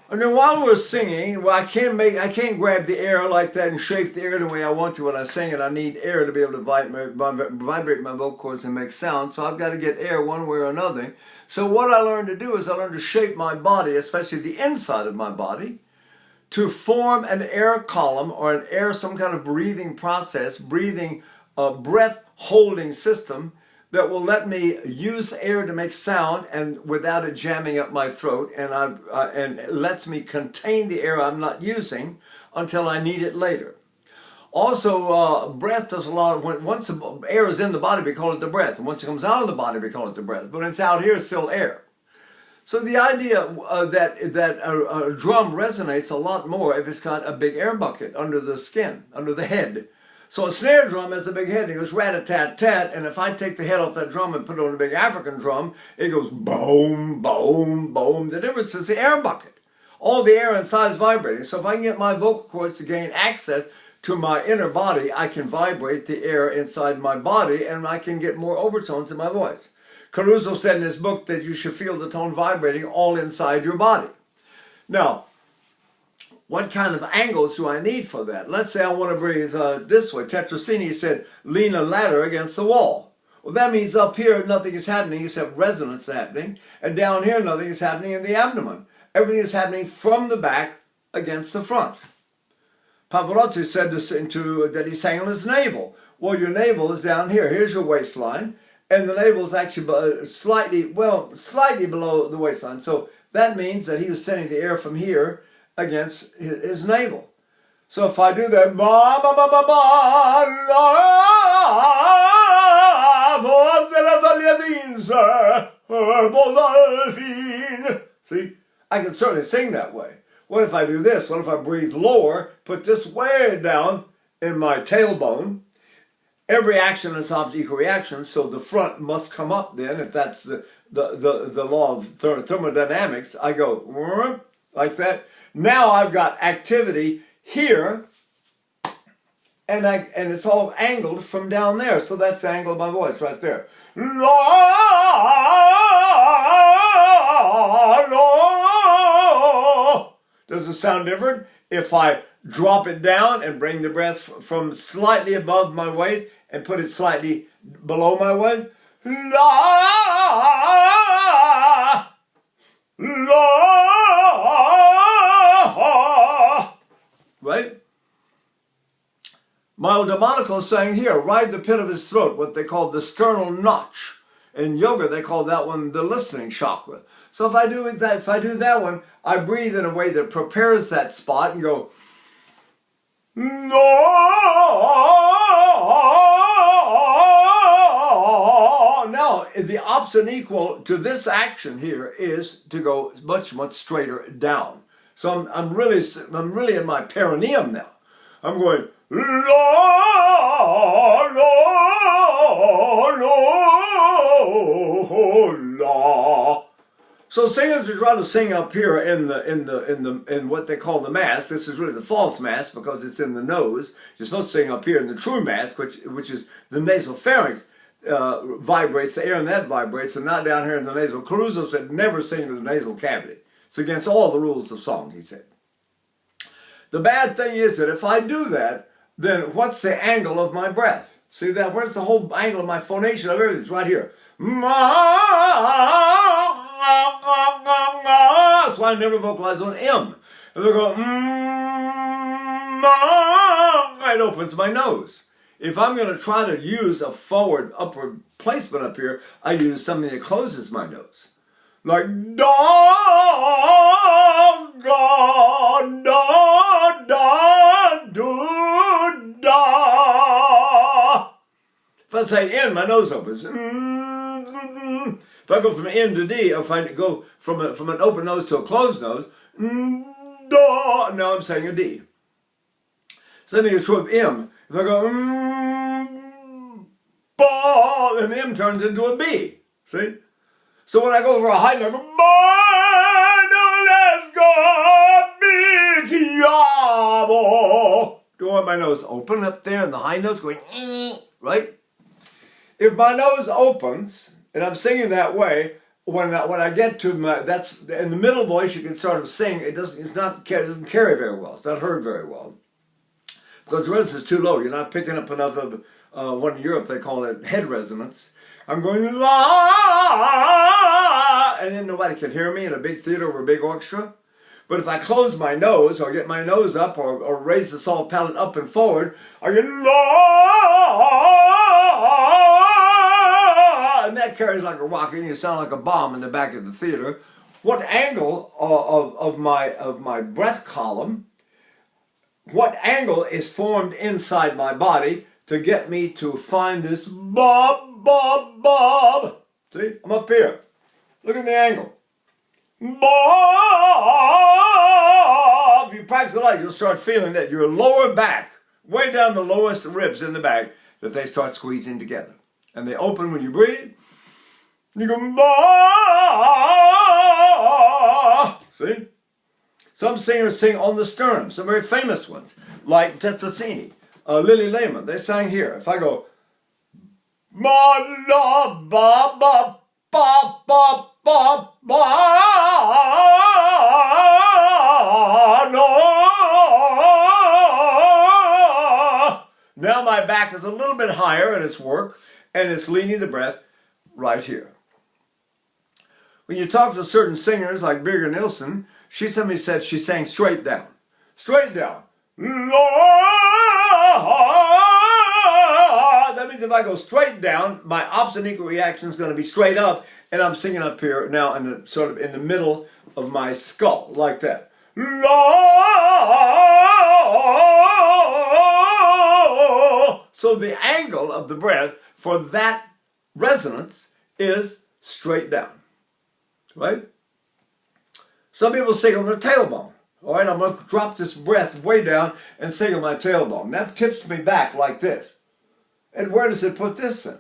And then while we're singing, well, I can't grab the air like that and shape the air the way I want to when I sing it. I need air to be able to vibrate my vocal cords and make sound. So I've got to get air one way or another. So what I learned to do is I learned to shape my body, especially the inside of my body, to form an air column or some kind of breathing process, breath holding system that will let me use air to make sound and without it jamming up my throat, and it lets me contain the air I'm not using until I need it later. Also, breath does a lot of, once the air is in the body, we call it the breath. And once it comes out of the body, we call it the breath. But when it's out here, it's still air. So the idea that a drum resonates a lot more if it's got a big air bucket under the skin, under the head. So a snare drum has a big head, and it goes rat-a-tat-tat, and if I take the head off that drum and put it on a big African drum, it goes boom, boom, boom. The difference is the air bucket. All the air inside is vibrating. So if I can get my vocal cords to gain access to my inner body, I can vibrate the air inside my body, and I can get more overtones in my voice. Caruso said in his book that you should feel the tone vibrating all inside your body. Now, what kind of angles do I need for that? Let's say I want to breathe this way. Tetracini said, lean a ladder against the wall. Well, that means up here, nothing is happening except resonance happening. And down here, nothing is happening in the abdomen. Everything is happening from the back against the front. Pavarotti said that he sang on his navel. Well, your navel is down here. Here's your waistline. And the navel is actually slightly below the waistline. So that means that he was sending the air from here against his navel. So if I do that, see, I can certainly sing that way. What if I do this? What if I breathe lower, put this way down in my tailbone? Every action is opposite equal reaction, so the front must come up then. If that's the law of thermodynamics, I go like that. Now I've got activity here, and it's all angled from down there. So that's the angle of my voice right there. Does it sound different? If I drop it down and bring the breath from slightly above my waist and put it slightly below my waist, right? My Demonical is saying here, right at the pit of his throat, what they call the sternal notch. In yoga, they call that one the listening chakra. So if I do that one, I breathe in a way that prepares that spot and go, no. Now, the opposite equal to this action here is to go much, much straighter down. So I'm really in my perineum now. I'm going la la la la. So singers are trying to sing up here in what they call the mask. This is really the false mask because it's in the nose. You're supposed to sing up here in the true mask, which is the nasal pharynx vibrates, the air in that vibrates, and not down here in the nasal. Caruso said never sing in the nasal cavity. It's against all the rules of song, he said. The bad thing is that if I do that, then what's the angle of my breath? See that? Where's the whole angle of my phonation of everything? It's right here. That's why I never vocalize on M. If I go, it opens my nose. If I'm going to try to use a forward, upward placement up here, I use something that closes my nose. Like, da, da, da, da, do, da. If I say N, my nose opens. If I go from N to D, or if I go from an open nose to a closed nose, da, now I'm saying a D. Same thing is true of M. If I go, ba, then the M turns into a B. See? So when I go for a high note, let's go, do I want my nose open up there and the high notes going, right? If my nose opens and I'm singing that way, when I get to my, that's in the middle voice, you can sort of sing. It doesn't carry very well. It's not heard very well because the resonance is too low. You're not picking up enough of one in Europe they call it head resonance. I'm going la, and then nobody can hear me in a big theater or a big orchestra. But if I close my nose or get my nose up or raise the soft palate up and forward, I get la, and that carries like a rocket, and you sound like a bomb in the back of the theater. What angle of my breath column? What angle is formed inside my body to get me to find this bob, bob, bob? See, I'm up here. Look at the angle. Bob! If you practice a lot, you'll start feeling that your lower back, way down the lowest ribs in the back, that they start squeezing together. And they open when you breathe. You go, Bob! See? Some singers sing on the sternum, some very famous ones, like Tetrazzini, Lily Lehman. They sang here. If I go, ba la ba ba ba ba ba ba no. Now my back is a little bit higher in its work, and it's leading the breath right here. When you talk to certain singers like Birgit Nilsson, she suddenly said she sang straight down. Straight down. That means if I go straight down, my opposite equal reaction is going to be straight up, and I'm singing up here now in the sort of in the middle of my skull, like that. So the angle of the breath for that resonance is straight down, right? Some people sing on their tailbone. All right, I'm going to drop this breath way down and sing on my tailbone. That tips me back like this. And where does it put this in?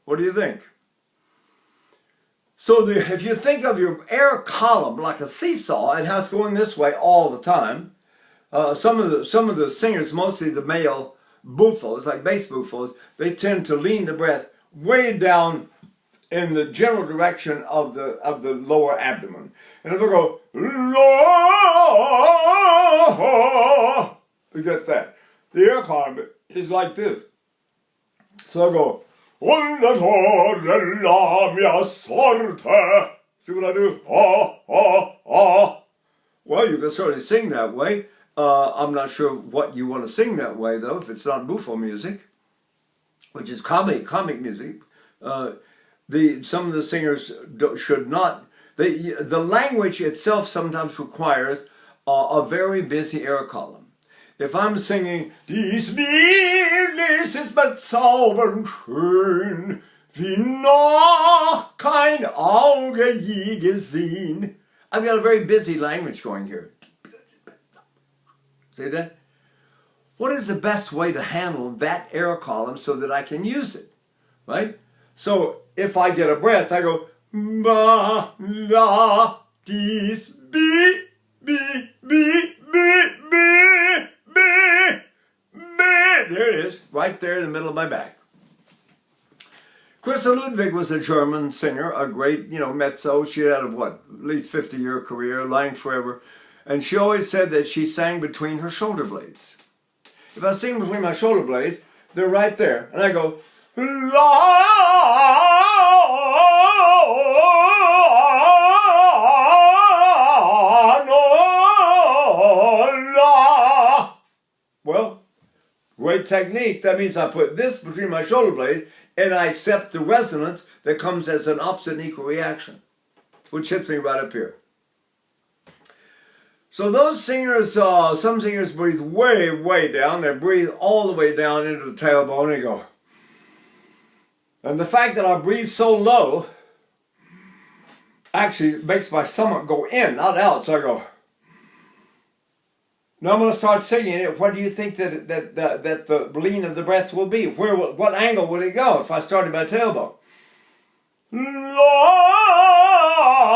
What do you think? So if you think of your air column like a seesaw and how it's going this way all the time, some of the singers, mostly the male buffos, like bass buffos, they tend to lean the breath way down in the general direction of the lower abdomen. And if I go, you get that. The air column is like this. So I go, see what I do? Well, you can certainly sing that way. I'm not sure what you want to sing that way, though, if it's not buffo music, which is comic music. Some of the singers should not. The language itself sometimes requires a very busy air column. If I'm singing, dies Bildnis ist bezaubernd schön, wie noch kein Auge je gesehen. I've got a very busy language going here. See that? What is the best way to handle that air column so that I can use it? Right? So if I get a breath, I go ba la dis bi bi bi bi bi bi bi. There it is, right there in the middle of my back. Christa Ludwig was a German singer, a great, mezzo. She had at least 50-year career, lying forever. And she always said that she sang between her shoulder blades. If I sing between my shoulder blades, they're right there. And I go, la, no, la. Well, great technique. That means I put this between my shoulder blades and I accept the resonance that comes as an opposite and equal reaction, which hits me right up here. So those singers, some singers breathe way, way down. They breathe all the way down into the tailbone and go. And the fact that I breathe so low actually makes my stomach go in, not out. So I go. Now I'm going to start singing it. What do you think that the lean of the breath will be? What angle would it go if I started my tailbone? La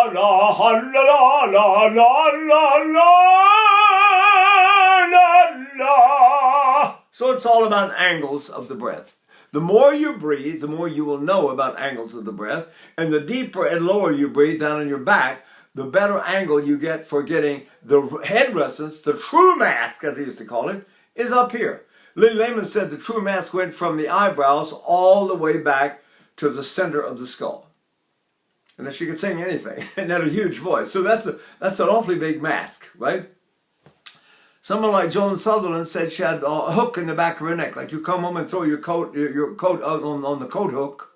la la la la la la la la. So it's all about angles of the breath. The more you breathe, the more you will know about angles of the breath. And the deeper and lower you breathe down on your back, the better angle you get for getting the head resonance, the true mask, as he used to call it, is up here. Lynn Lehman said the true mask went from the eyebrows all the way back to the center of the skull. And that she could sing anything and had a huge voice. So that's an awfully big mask, right? Someone like Joan Sutherland said she had a hook in the back of her neck. Like you come home and throw your coat out on the coat hook.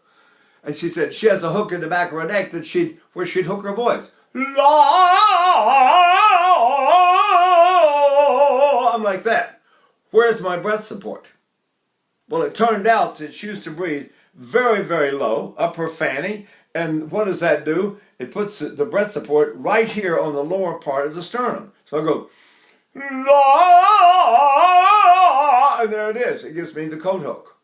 And she said she has a hook in the back of her neck where she'd hook her voice. I'm like that. Where's my breath support? Well, it turned out that she used to breathe very, very low up her fanny. And what does that do? It puts the breath support right here on the lower part of the sternum. So I go, and there it is. It gives me the coat hook.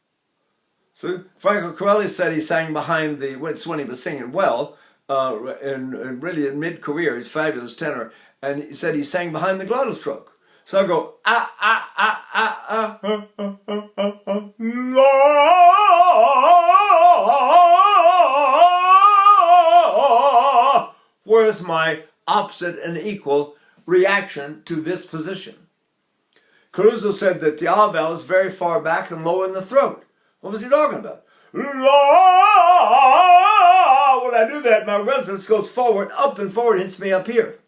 So Franco Corelli said he sang behind when he was singing well, and really in mid-career, he's a fabulous tenor, and he said he sang behind the glottal stroke. So I go, where's my opposite and equal reaction to this position? Caruso said that the ah vowel is very far back and low in the throat. What was he talking about? When I do that, my resonance goes forward, up and forward, hits me up here.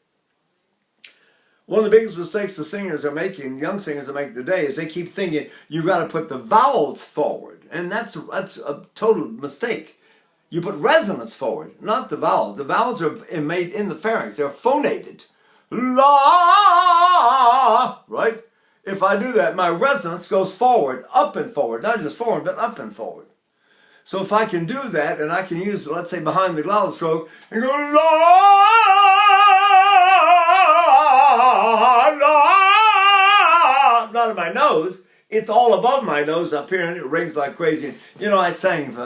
One of the biggest mistakes the singers are making, young singers are making today, is they keep thinking you've got to put the vowels forward. And that's a total mistake. You put resonance forward, not the vowels. The vowels are made in the pharynx. They're phonated. La, right? If I do that, my resonance goes forward, up and forward. Not just forward, but up and forward. So if I can do that, and I can use, let's say, behind the glottal stroke, and go la, la, not in my nose. It's all above my nose up here, and it rings like crazy. You know, I sang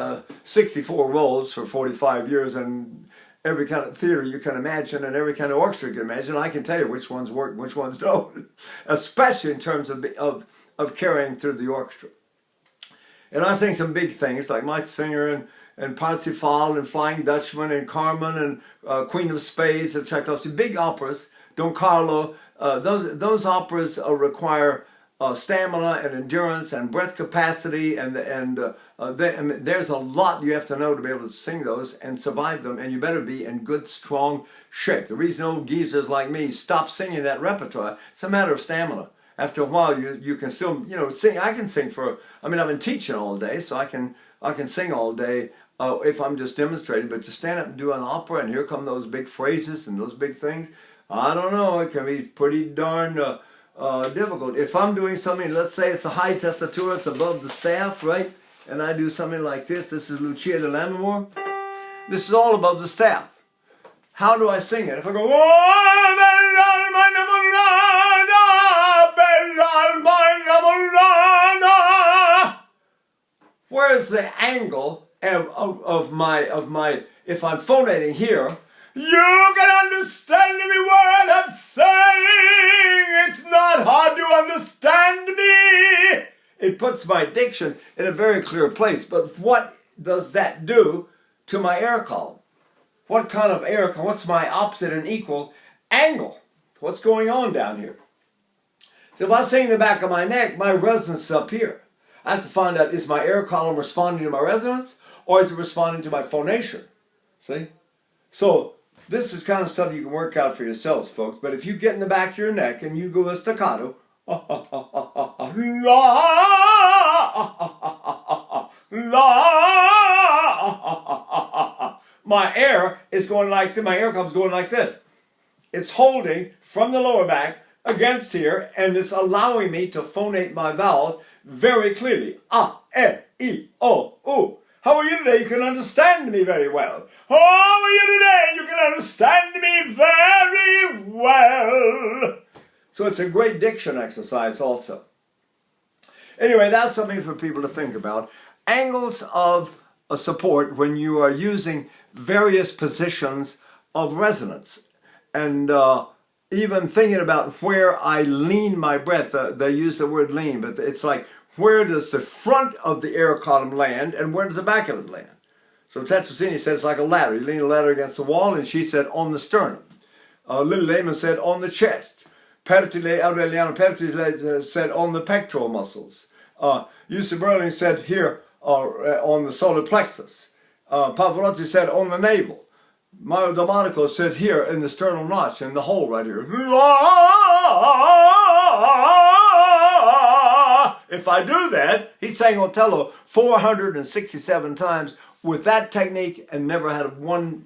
64 roles for 45 years, and every kind of theater you can imagine and every kind of orchestra you can imagine. I can tell you which ones work and which ones don't, especially in terms of carrying through the orchestra. And I sing some big things like Mike Singer and Parsifal and Flying Dutchman and Carmen and Queen of Spades and Tchaikovsky, big operas, Don Carlo. Those operas require stamina and endurance and breath capacity, and there's a lot you have to know to be able to sing those and survive them, and you better be in good, strong shape. The reason old geezers like me stop singing that repertoire, it's a matter of stamina. After a while, you can still, sing. I can sing I've been teaching all day, so I can sing all day if I'm just demonstrating, but to stand up and do an opera, and here come those big phrases and those big things, I don't know, it can be pretty darn difficult. If I'm doing something, let's say it's a high tessitura, it's above the staff, right? And I do something like this. This is Lucia de Lammermoor. This is all above the staff. How do I sing it? If I go, where's the angle of my, if I'm phonating here, you can understand every word I'm saying. It's not hard to understand me. It puts my diction in a very clear place. But what does that do to my air column? What kind of air column? What's my opposite and equal angle? What's going on down here? So if I sing the back of my neck, my resonance is up here. I have to find out, is my air column responding to my resonance, or is it responding to my phonation? See? So this is kind of stuff you can work out for yourselves, folks. But if you get in the back of your neck and you go a staccato, my air is going like this. My air column is going like this. It's holding from the lower back against here, and it's allowing me to phonate my vowels very clearly. Ah, e, I, o, u. How are you today? You can understand me very well. How are you today? You can understand me very well. So it's a great diction exercise also. Anyway, that's something for people to think about. Angles of support when you are using various positions of resonance. And even thinking about where I lean my breath. They use the word lean, but it's like where does the front of the air column land and where does the back of it land? So Tetracini said it's like a ladder. You lean a ladder against the wall, and she said on the sternum. Little Layman said on the chest. Aureliano Pertile said on the pectoral muscles. Yusuf Berling said here on the solar plexus. Pavarotti said on the navel. Mario Domenico said here in the sternal notch, in the hole right here. If I do that, he sang Otello 467 times with that technique and never had one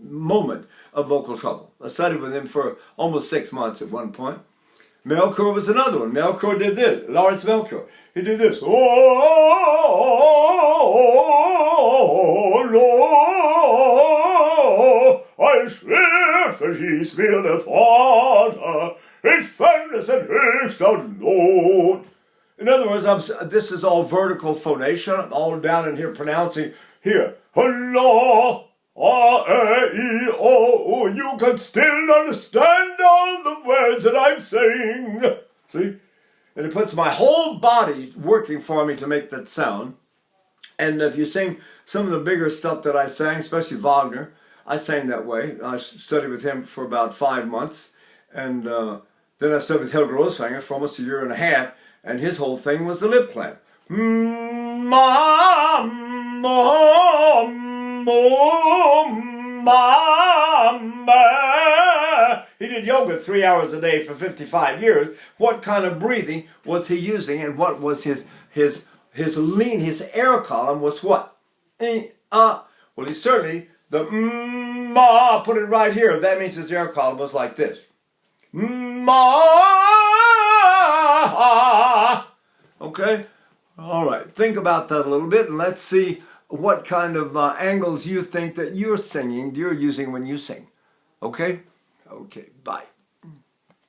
moment of vocal trouble. I studied with him for almost 6 months at one point. Melchior was another one. Melchior did this. Lawrence Melchior. He did this. Oh, Lord, I swear for his will the Father, his friendless and höchst Lord. In other words, this is all vertical phonation. I'm all down in here pronouncing here. Allah, A-E-I-O. You can still understand all the words that I'm saying. See? And it puts my whole body working for me to make that sound. And if you sing some of the bigger stuff that I sang, especially Wagner, I sang that way. I studied with him for about 5 months. And then I studied with Helge Rosanger for almost a year and a half. And his whole thing was the lip clamp. He did yoga 3 hours a day for 55 years. What kind of breathing was he using, and what was his lean, his air column was what? Well, he certainly, the put it right here. That means his air column was like this. Okay? All right. Think about that a little bit, and let's see what kind of angles you think that you're using when you sing. Okay? Okay, bye.